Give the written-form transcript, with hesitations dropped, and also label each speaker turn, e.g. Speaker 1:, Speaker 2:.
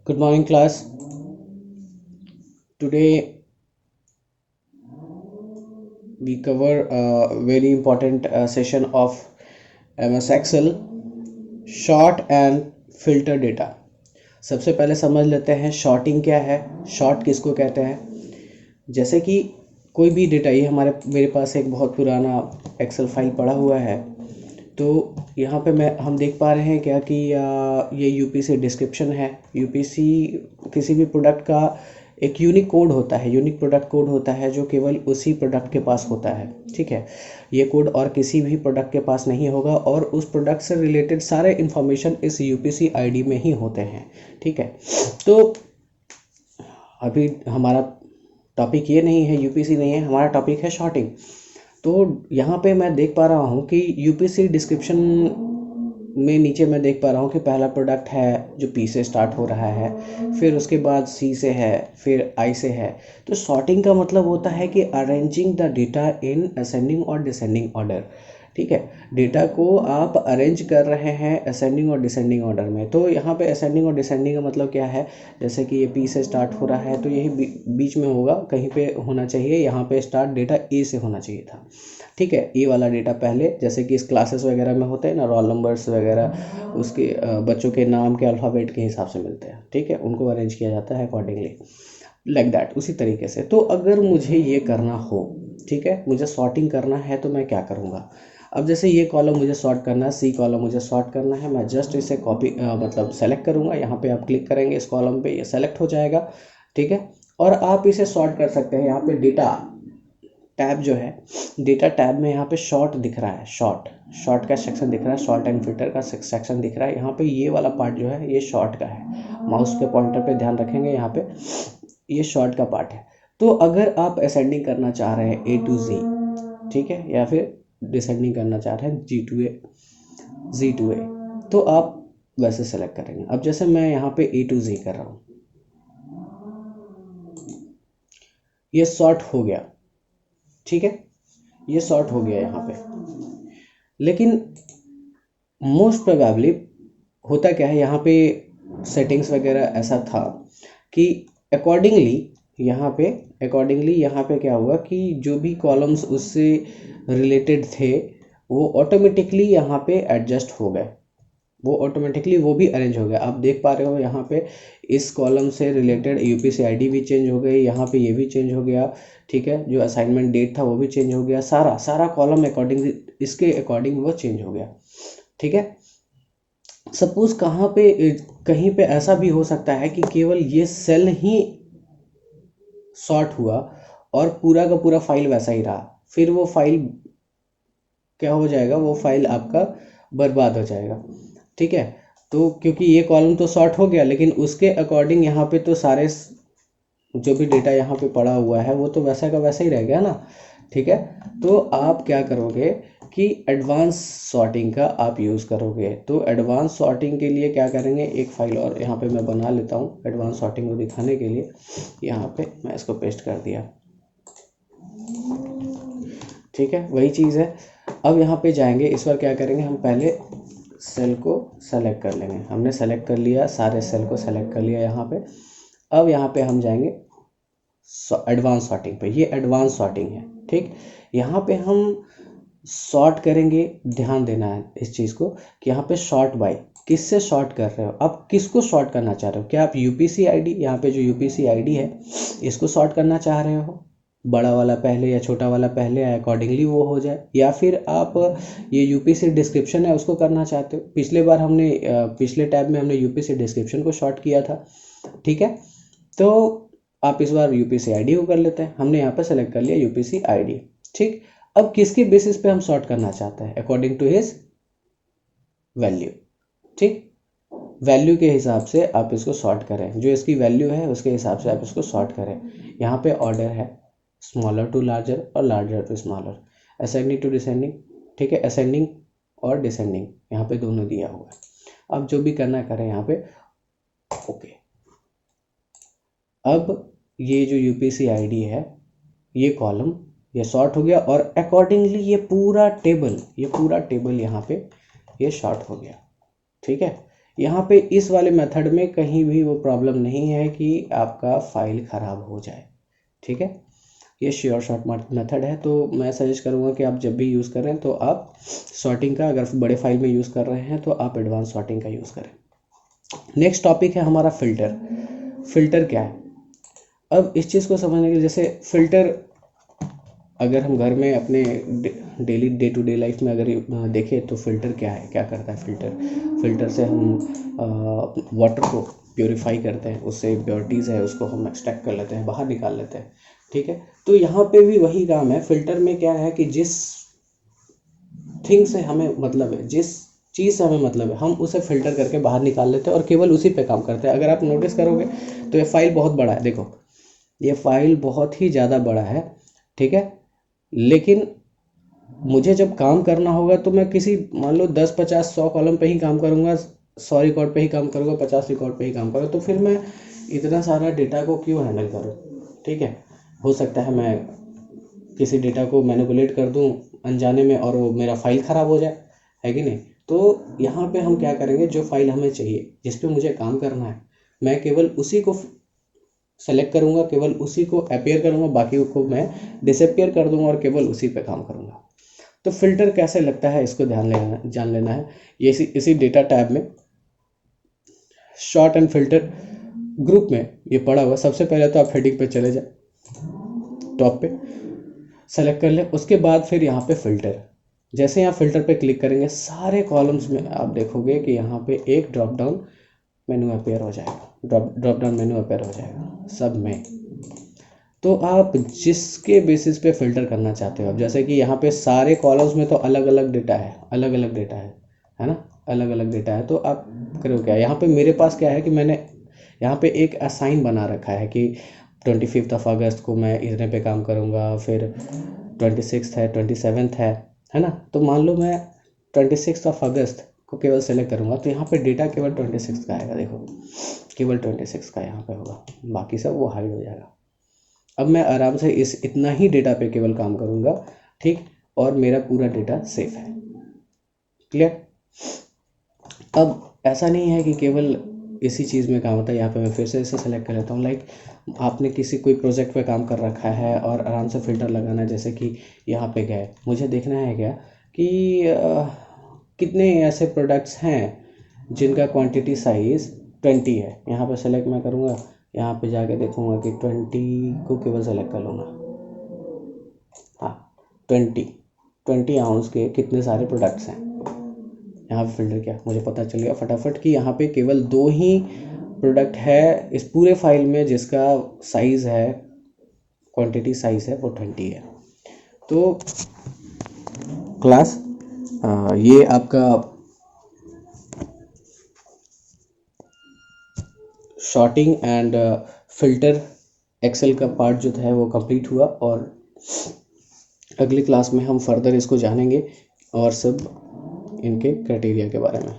Speaker 1: Good morning, class. Today we cover a very important session of MS Excel, short and filter data. सबसे पहले समझ लेते हैं shorting क्या है, शॉर्ट किसको कहते हैं। जैसे कि कोई भी डेटा, ये मेरे पास एक बहुत पुराना एक्सेल फाइल पड़ा हुआ है। तो यहाँ पे हम देख पा रहे हैं क्या कि ये यूपीसी डिस्क्रिप्शन है। यूपीसी किसी भी प्रोडक्ट का एक यूनिक कोड होता है, यूनिक प्रोडक्ट कोड होता है जो केवल उसी प्रोडक्ट के पास होता है। ठीक है, ये कोड और किसी भी प्रोडक्ट के पास नहीं होगा और उस प्रोडक्ट से रिलेटेड सारे इन्फॉर्मेशन इस यूपीसी आईडी में ही होते हैं। ठीक है, तो अभी हमारा टॉपिक ये नहीं है, यूपीसी नहीं है, हमारा टॉपिक है शॉर्टिंग। तो यहाँ पे मैं देख पा रहा हूँ कि यूपीसी डिस्क्रिप्शन में नीचे मैं देख पा रहा हूँ कि पहला प्रोडक्ट है जो पी से स्टार्ट हो रहा है, फिर उसके बाद सी से है, फिर आई से है। तो सॉर्टिंग का मतलब होता है कि arranging the data in ascending और डिसेंडिंग ऑर्डर। ठीक है, डेटा को आप अरेंज कर रहे हैं असेंडिंग और डिसेंडिंग ऑर्डर में। तो यहाँ पे असेंडिंग और डिसेंडिंग का मतलब क्या है, जैसे कि ये पी से स्टार्ट हो रहा है तो यही बीच में होगा, कहीं पे होना चाहिए, यहाँ पे स्टार्ट डेटा ए से होना चाहिए था। ठीक है, ए वाला डेटा पहले, जैसे कि इस क्लासेस वगैरह में होते हैं ना, रोल नंबर्स वगैरह उसके बच्चों के नाम के अल्फ़ाबेट के हिसाब से मिलते हैं। ठीक है, उनको अरेंज किया जाता है अकॉर्डिंगली, लाइक दैट, उसी तरीके से। तो अगर मुझे ये करना हो, ठीक है, मुझे सॉर्टिंग करना है तो मैं क्या करूँगा। अब जैसे ये कॉलम मुझे सॉर्ट करना है, सी कॉलम मुझे सॉर्ट करना है, मैं जस्ट इसे कॉपी मतलब सेलेक्ट करूँगा। यहाँ पे आप क्लिक करेंगे इस कॉलम पे, ये सेलेक्ट हो जाएगा। ठीक है, और आप इसे सॉर्ट कर सकते हैं। यहाँ पे डेटा टैब जो है, डेटा टैब में यहाँ पे शॉर्ट दिख रहा है, शॉर्ट शॉर्ट का सेक्शन दिख रहा है, शॉर्ट एंड फिल्टर का सेक्शन दिख रहा है। यहाँ पे ये वाला पार्ट जो है ये शॉर्ट का है। माउस के पॉइंटर पे ध्यान रखेंगे, यहाँ पे ये शॉर्ट का पार्ट है। तो अगर आप असेंडिंग करना चाह रहे हैं ए टू जी, ठीक है, या फिर डिसेंडिंग करना चाह रहे हैं जी टू ए, जी टू ए, तो आप वैसे सेलेक्ट करेंगे। अब जैसे मैं यहाँ पे ए टू जी कर रहा हूँ, ये शॉर्ट हो गया। ठीक है, ये शॉर्ट हो गया यहाँ पे। लेकिन मोस्ट प्रोबेबली होता क्या है, यहाँ पे सेटिंग्स वगैरह ऐसा था कि अकॉर्डिंगली यहाँ पे क्या हुआ कि जो भी कॉलम्स उससे रिलेटेड थे वो ऑटोमेटिकली यहाँ पे एडजस्ट हो गए, वो ऑटोमेटिकली वो भी अरेंज हो गया। आप देख पा रहे हो यहाँ पे इस कॉलम से रिलेटेड यूपीसी आईडी भी चेंज हो गई, यहाँ पे ये भी चेंज हो गया। ठीक है, जो असाइनमेंट डेट था वो भी चेंज हो गया, सारा सारा कॉलम अकॉर्डिंग इसके अकॉर्डिंग वो चेंज हो गया। ठीक है, सपोज कहीं पे ऐसा भी हो सकता है कि केवल ये सेल ही सॉर्ट हुआ और पूरा का पूरा फाइल वैसा ही रहा, फिर वो फाइल क्या हो जाएगा, वो फाइल आपका बर्बाद हो जाएगा। ठीक है, तो क्योंकि ये कॉलम तो सॉर्ट हो गया लेकिन उसके अकॉर्डिंग यहाँ पे तो सारे जो भी डेटा यहाँ पे पड़ा हुआ है वो तो वैसा का वैसा ही रह गया ना। ठीक है, तो आप क्या करोगे कि एडवांस सॉर्टिंग का आप यूज़ करोगे। तो एडवांस सॉर्टिंग के लिए क्या करेंगे, एक फाइल और यहाँ पे मैं बना लेता हूँ एडवांस सॉर्टिंग को दिखाने के लिए। यहाँ पे मैं इसको पेस्ट कर दिया। ठीक है, वही चीज़ है। अब यहाँ पे जाएंगे, इस बार क्या करेंगे, हम पहले सेल को सेलेक्ट कर लेंगे। हमने सेलेक्ट कर लिया, सारे सेल को सेलेक्ट कर लिया यहाँ पे। अब यहाँ पे हम जाएंगे एडवांस सॉर्टिंग पे, ये एडवांस सॉर्टिंग है। ठीक, यहाँ पे हम सॉर्ट करेंगे। ध्यान देना है इस चीज़ को कि यहाँ पे शॉर्ट बाय, किससे शॉर्ट कर रहे हो, आप किसको शॉर्ट करना चाह रहे हो। क्या आप यूपीसी आईडी, यहाँ पे जो यूपीसी आईडी है इसको शॉर्ट करना चाह रहे हो, बड़ा वाला पहले या छोटा वाला पहले, अकॉर्डिंगली वो हो जाए, या फिर आप ये यूपीसी डिस्क्रिप्शन है उसको करना चाहते हो। पिछले बार हमने पिछले टैब में हमने यूपीसी डिस्क्रिप्शन को शॉर्ट किया था। ठीक है, तो आप इस बार यूपीसी आईडी को कर लेते हैं। हमने यहाँ पर सेलेक्ट कर लिया यूपीसी आईडी। ठीक, अब किसके बेसिस पे हम सॉर्ट करना चाहते हैं, अकॉर्डिंग टू हिज वैल्यू। ठीक, वैल्यू के हिसाब से आप इसको सॉर्ट करें, जो इसकी वैल्यू है उसके हिसाब से आप इसको सॉर्ट करें। यहाँ पे ऑर्डर है स्मॉलर टू लार्जर और larger to smaller, ascending to descending. ठीक है, असेंडिंग और डिसेंडिंग यहाँ पे दोनों दिया हुआ है। अब जो भी करना करें यहाँ पे ओके। अब ये जो यूपीसी आईडी है, ये कॉलम ये सॉर्ट हो गया और अकॉर्डिंगली ये पूरा टेबल यहाँ पे ये शॉर्ट हो गया। ठीक है, यहाँ पे इस वाले मेथड में कहीं भी वो प्रॉब्लम नहीं है कि आपका फाइल ख़राब हो जाए, ठीक है। ये श्योर शॉर्ट मेथड है, तो मैं सजेस्ट करूँगा कि आप जब भी यूज़ करें तो आप सॉर्टिंग का, अगर बड़े फाइल में यूज़ कर रहे हैं तो आप एडवांस सॉर्टिंग का यूज़ करें। नेक्स्ट टॉपिक है हमारा फ़िल्टर। फ़िल्टर क्या है? अब इस चीज़ को समझने के लिए, जैसे फ़िल्टर अगर हम घर में अपने daily day to day life में अगर देखें तो फ़िल्टर क्या है, क्या करता है फ़िल्टर से हम वाटर को प्योरीफाई करते हैं, उससे इम्प्योरिटीज़ है उसको हम एक्सट्रैक्ट कर लेते हैं, बाहर निकाल लेते हैं, ठीक है। तो यहाँ पे भी वही काम है। फ़िल्टर में क्या है कि जिस थिंग से हमें मतलब है, जिस चीज़ से हमें मतलब है, हम उसे फ़िल्टर करके बाहर निकाल लेते हैं और केवल उसी पे काम करते हैं। अगर आप नोटिस करोगे तो ये फाइल बहुत बड़ा है, देखो ये फाइल बहुत ही ज़्यादा बड़ा है, ठीक है। लेकिन मुझे जब काम करना होगा तो मैं किसी मान लो 10 50 100 कॉलम पे ही काम करूँगा, 100 रिकॉर्ड पे ही काम करूँगा, 50 रिकॉर्ड पे ही काम करूँगा, तो फिर मैं इतना सारा डेटा को क्यों हैंडल करूँ, ठीक है। हो सकता है मैं किसी डेटा को मैनिपुलेट कर दूँ अनजाने में और वो मेरा फाइल ख़राब हो जाए, है कि नहीं। तो यहाँ पे हम क्या करेंगे, जो फाइल हमें चाहिए, जिस पे मुझे काम करना है, मैं केवल उसी को सेलेक्ट करूँगा, केवल उसी को अपीयर करूँगा, बाकी को मैं डिसअपीयर कर दूँगा और केवल उसी पे काम करूँगा। तो फ़िल्टर कैसे लगता है इसको जान लेना है। ये इसी डेटा टैब में शॉर्ट एंड फिल्टर ग्रुप में ये पड़ा हुआ। सबसे पहले तो आप हेडिंग पे चले जाए, टॉप पे सेलेक्ट कर ले, उसके बाद फिर यहाँ पे फ़िल्टर, जैसे यहाँ फ़िल्टर पे क्लिक करेंगे सारे कॉलम्स में आप देखोगे कि यहाँ पे एक ड्रॉप डाउन मेनू अपीयर हो जाएगा, ड्रॉप डाउन मेनू अपीयर हो जाएगा सब में। तो आप जिसके बेसिस पे फ़िल्टर करना चाहते हो, अब जैसे कि यहाँ पे सारे कॉलम्स में तो अलग अलग डेटा है, अलग अलग डेटा है ना, अलग अलग डेटा है। तो आप करो क्या, यहाँ पे मेरे पास क्या है कि मैंने यहाँ पे एक असाइन बना रखा है कि 25 अगस्त को मैं इतने पे काम करूँगा, फिर 26 है, 27 है ना। तो मान लो मैं 26 अगस्त को केवल सेलेक्ट करूँगा तो यहाँ पे डेटा केवल 26 का आएगा, देखो केवल 26 का यहाँ पे होगा, बाकी सब वो हाइड हो जाएगा। अब मैं आराम से इस इतना ही डेटा पे केवल काम करूँगा, ठीक, और मेरा पूरा डेटा सेफ है। क्लियर। अब ऐसा नहीं है कि केवल इसी चीज़ में काम होता है। यहाँ पे मैं फिर से इसे सेलेक्ट कर लेता हूँ। लाइक आपने किसी कोई प्रोजेक्ट पे काम कर रखा है और आराम से फ़िल्टर लगाना है, जैसे कि यहाँ पे गए, मुझे देखना है क्या कि कितने ऐसे प्रोडक्ट्स हैं जिनका क्वांटिटी साइज़ 20 है। यहाँ पे सेलेक्ट मैं करूँगा, यहाँ पे जाके देखूँगा कि 20 को केवल सेलेक्ट कर लूँगा। हाँ 20 आउंस के कितने सारे प्रोडक्ट्स हैं, यहाँ पे फ़िल्टर किया, मुझे पता चल गया फटाफट कि यहाँ पे केवल 2 ही प्रोडक्ट है इस पूरे फाइल में जिसका साइज़ है, क्वांटिटी साइज़ है वो 20 है। तो क्लास ये आपका शॉर्टिंग एंड फ़िल्टर एक्सेल का पार्ट जो है वो कंप्लीट हुआ, और अगली क्लास में हम फर्दर इसको जानेंगे और सब इनके क्राइटेरिया के बारे में।